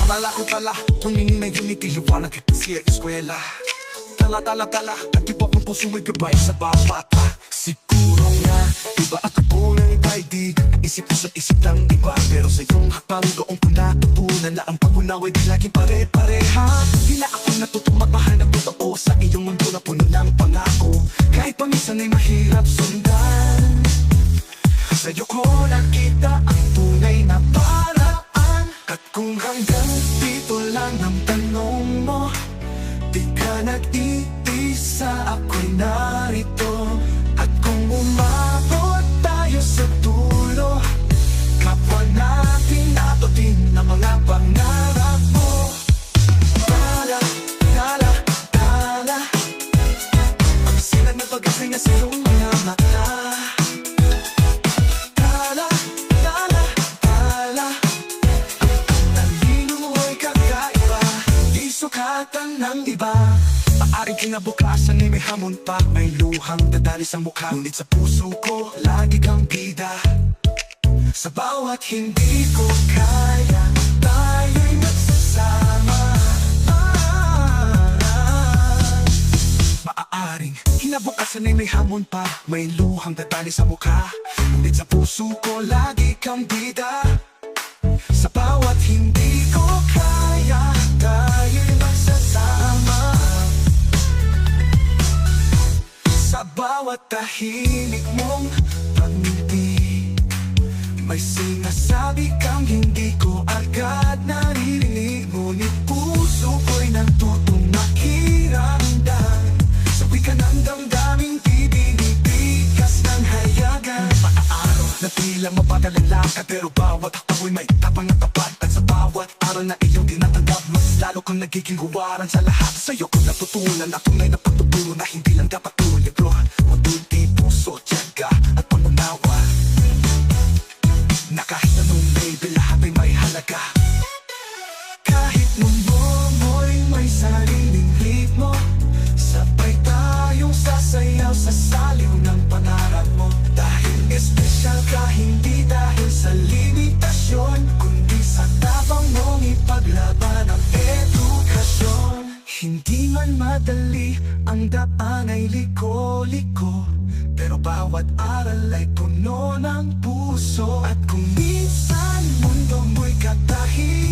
Akala ko pala, tuminay ginitiliwanag siya eskwela. Tala, at iba kong puso may gabay sa bata. Siguro nga, iba at ako ng iba'y di isip ko sa isip ng iba. Pero sa iyong hakbang doon ko natutunan na ang pag-unaw ay di laging pare-pareha. Di na ako natutong magmahal ng totoo sa iyong mundo na puno ng pangako. Kahit paminsan ay mahirap sundan, sa'yo ko nakita ang tunay na paraan. At kung hanggang dito lang ang tanong mo, di ka nag-iisa, ako'y narito. At kung umabot tayo sa dulo, kapwa natin natutin ang mga pangarap mo. Dala, ang sinag na pag-asay na sa iyong mga mata. Dala, talino mo ay kakaiba, di sukatan ng iba. Maaring kinabukasan ay may hamon pa, may luhang dadali sa mukha, ngunit sa puso ko lagi kang bida. Sa bawat hindi ko kaya, tayo'y nagsasama. Maaaring kinabukasan ay may hamon pa, may luhang dadali sa mukha, ngunit sa puso ko lagi kang bida. Sa bawat hindi ko kaya, tayo'y magsasama. Sa bawat tahimik mong pag-ibig, may sinasabi kang hindi ko agad naririnig. Ngunit puso ko'y natutong makiramdam. Sa wika ng damdaming bibinibigas ng hayagan. Araw na tila mapadaling lakad, pero bawat hakbang'y may tapang at tapat. At sa bawat araw na iyong tinatanggap, mas lalo kang nagiging huwaran sa lahat. Sa'yo ko natutunan na tunay na pagtuturo na hindi lang dapat puro libro, kundi puso, tiyaga at pangunawa. Na kahit anong label, lahat ay may halaga. Kahit mundo mo'y may sariling ritmo, sabay tayong sasayaw sa saliw ng pangarap mo. Dahil espesyal ka, hindi dahil sa limitasyon, kundi sa tapang mong ipaglaban ang edukasyon. Hindi man madali, ang daan ay liko-liko, pero bawat aral ay puno ng puso. At kung minsan mundo mo'y katahimikan,